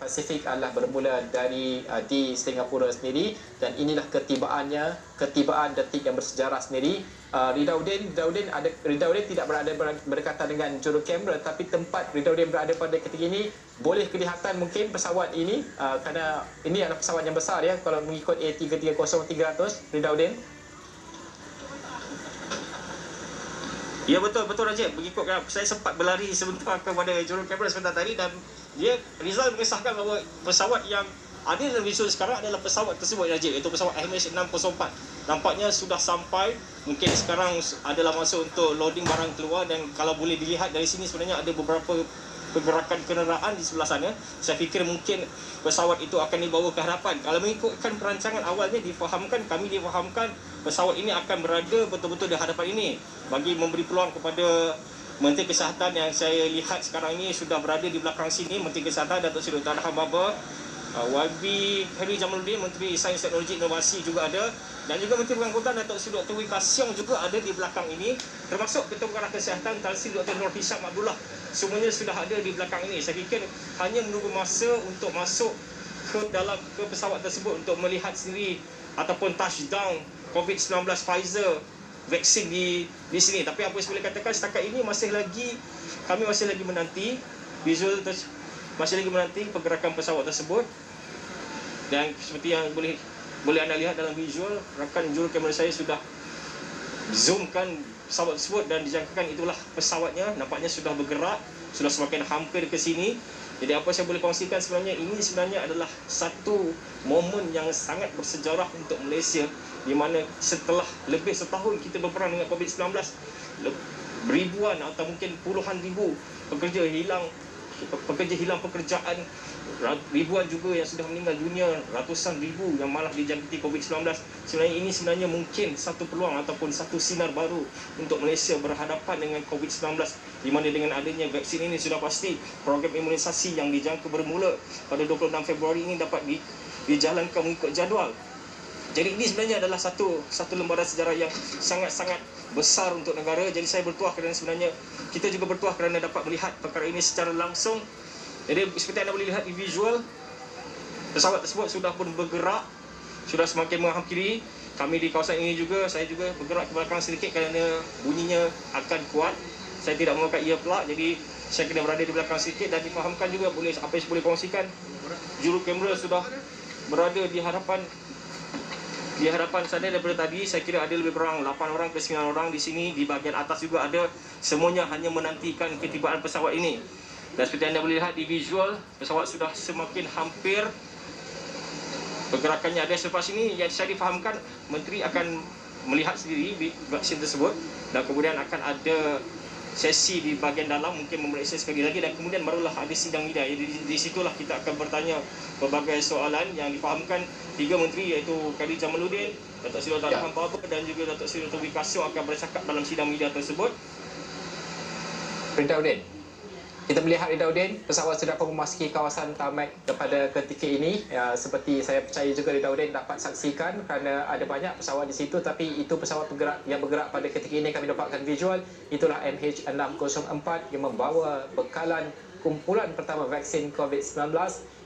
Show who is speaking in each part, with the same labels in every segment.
Speaker 1: Pasifik adalah bermula dari di Singapura sendiri, dan inilah ketibaan detik yang bersejarah sendiri. Ridauddin tidak berdekatan dengan juru kamera, tapi tempat Ridauddin berada pada ketika ini boleh kelihatan mungkin pesawat ini, kerana ini adalah pesawat yang besar ya kalau mengikut A330-300 Ridauddin.
Speaker 2: Ya, betul Rajib. Mengikutkan saya sempat berlari sebentar kepada juru kamera sebentar tadi, dan Rizal mengesahkan bahawa pesawat yang ada dalam visual sekarang adalah pesawat tersebut, Rajib, iaitu pesawat MH604. Nampaknya sudah sampai, mungkin sekarang adalah masa untuk loading barang keluar, dan kalau boleh dilihat dari sini sebenarnya ada beberapa pergerakan kenderaan di sebelah sana. Saya fikir mungkin pesawat itu akan dibawa ke hadapan. Kalau mengikutkan perancangan awalnya kami difahamkan pesawat ini akan berada betul-betul di hadapan ini, bagi memberi peluang kepada Menteri Kesihatan yang saya lihat sekarang ini sudah berada di belakang sini. Menteri Kesihatan Datuk Seri Dr. Adham Baba, YB Heri Jamaluddin, Menteri Sains Teknologi Inovasi juga ada, dan juga Menteri Pengangkutan Datuk Seri Dr. Wee Ka Siong juga ada di belakang ini, termasuk Ketua Pengarah Kesihatan Tan Sri Dr. Nur Hisham Abdullah. Semuanya sudah ada di belakang ini. Saya fikir hanya menunggu masa untuk masuk ke pesawat tersebut untuk melihat sendiri ataupun touchdown COVID-19 Pfizer vaksin di sini. Tapi apa yang saya boleh katakan setakat ini kami masih lagi menanti masih lagi menanti pergerakan pesawat tersebut. Dan seperti yang boleh anda lihat dalam visual, rakan juru kamera saya sudah zoomkan pesawat tersebut dan dijangkakan itulah pesawatnya. Nampaknya sudah bergerak, sudah semakin hampir ke sini. Jadi apa saya boleh kongsikan sebenarnya, ini sebenarnya adalah satu momen yang sangat bersejarah untuk Malaysia, di mana setelah lebih setahun kita berperang dengan COVID-19, ribuan atau mungkin puluhan ribu pekerja hilang pekerjaan, ribuan juga yang sudah meninggal dunia, ratusan ribu yang malah dijangkiti COVID-19. Sebenarnya mungkin satu peluang ataupun satu sinar baru untuk Malaysia berhadapan dengan COVID-19, di mana dengan adanya vaksin ini sudah pasti program imunisasi yang dijangka bermula pada 26 Februari ini dapat dijalankan mengikut jadual. Jadi ini sebenarnya adalah satu lembaran sejarah yang sangat-sangat besar untuk negara. Jadi saya bertuah kerana sebenarnya kita juga bertuah kerana dapat melihat perkara ini secara langsung. Jadi seperti anda boleh lihat di visual, pesawat tersebut sudah pun bergerak, sudah semakin menghampiri. Kami di kawasan ini juga, saya juga bergerak ke belakang sedikit kerana bunyinya akan kuat. Saya tidak memakai earplug, jadi saya kena berada di belakang sedikit, dan difahamkan juga apa yang boleh kongsikan, juru kamera sudah berada di hadapan sana daripada tadi. Saya kira ada lebih kurang 8 orang ke 9 orang di sini. Di bahagian atas juga ada. Semuanya hanya menantikan ketibaan pesawat ini. Dan seperti anda boleh lihat di visual, pesawat sudah semakin hampir. Pergerakannya ada selepas ini. Yang saya difahamkan, Menteri akan melihat sendiri vaksin tersebut, dan kemudian akan ada sesi di bahagian dalam, mungkin memeriksa sekali lagi, dan kemudian barulah ada sidang media. Di situlah kita akan bertanya berbagai soalan yang difahamkan 3 menteri, iaitu Khalid Jamaluddin, Datuk Seri Dr. Adham Baba, dan juga Datuk Seri Dr. Wee Ka Siong akan bercakap dalam sidang media tersebut.
Speaker 1: Ridauddin, kita melihat Ridauddin, pesawat sudah pun memasuki kawasan tarmac pada ketika ini. Seperti saya percaya juga Ridauddin dapat saksikan, kerana ada banyak pesawat di situ, tapi itu pesawat yang bergerak pada ketika ini. Kami dapatkan visual, itulah MH604 yang membawa bekalan kumpulan pertama vaksin COVID-19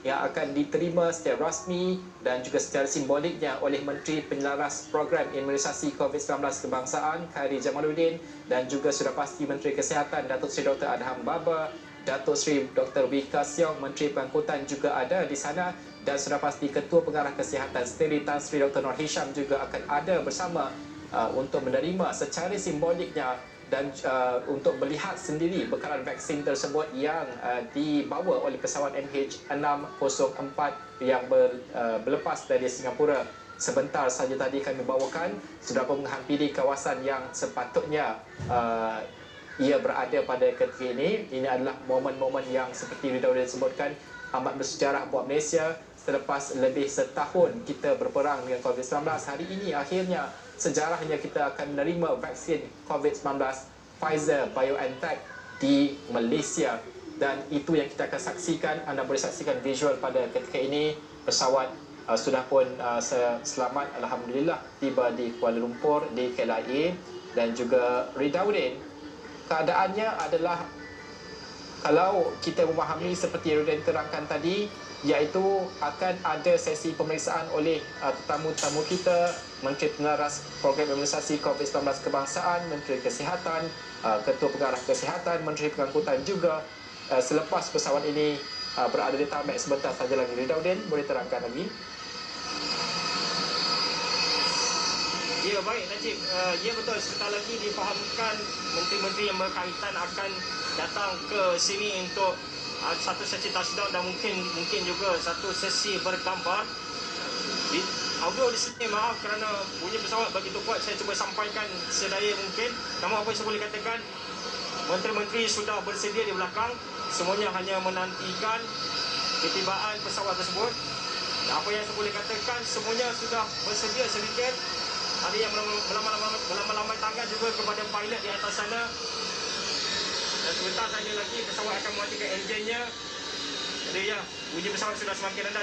Speaker 1: yang akan diterima secara rasmi dan juga secara simboliknya oleh Menteri Penyelaras Program Imunisasi COVID-19 Kebangsaan Khairi Jamaluddin, dan juga sudah pasti Menteri Kesihatan Datuk Seri Dr. Adham Baba, Datuk Seri Dr. Wee Ka Siong, Menteri Pengangkutan juga ada di sana, dan sudah pasti Ketua Pengarah Kesihatan sendiri Tan Sri Dr. Nur Hisham juga akan ada bersama untuk menerima secara simboliknya dan untuk melihat sendiri bekalan vaksin tersebut yang dibawa oleh pesawat MH604 yang berlepas dari Singapura. Sebentar saja tadi kami bawakan, sudah pun menghampiri kawasan yang sepatutnya ia berada pada ketika ini. Ini adalah momen-momen yang seperti Ridauddin sebutkan amat bersejarah buat Malaysia. Selepas lebih setahun kita berperang dengan COVID-19, hari ini akhirnya sejarahnya kita akan menerima vaksin COVID-19 Pfizer BioNTech di Malaysia, dan itu yang kita akan saksikan. Anda boleh saksikan visual pada ketika ini. Pesawat sudah pun selamat alhamdulillah tiba di Kuala Lumpur di KLIA, dan juga Ridauddin, keadaannya adalah, kalau kita memahami seperti Ridauddin terangkan tadi, iaitu akan ada sesi pemeriksaan oleh tetamu-tetamu kita, Menteri Peneras Program Imunisasi COVID-19 Kebangsaan, Menteri Kesihatan, Ketua Pengarah Kesihatan, Menteri Pengangkutan juga. Selepas pesawat ini berada di tarmac sebentar saja lagi. Ridauddin, boleh terangkan lagi?
Speaker 2: Ya, baik Najib. Ya betul, sebentar lagi difahamkan menteri-menteri yang berkaitan akan datang ke sini untuk satu sesi touchdown dan mungkin juga satu sesi bergambar. Audio di sini maaf kerana bunyi pesawat begitu kuat, saya cuba sampaikan sedaya mungkin. Namun apa yang saya boleh katakan, menteri-menteri sudah bersedia di belakang, semuanya hanya menantikan ketibaan pesawat tersebut. Dan apa yang saya boleh katakan, semuanya sudah bersedia sedikit. Ada yang melambai tangan juga kepada pilot di atas sana. Dan sebentar saja lagi pesawat akan mematikan enjinnya. Jadi ya, bunyi pesawat sudah semakin rendah.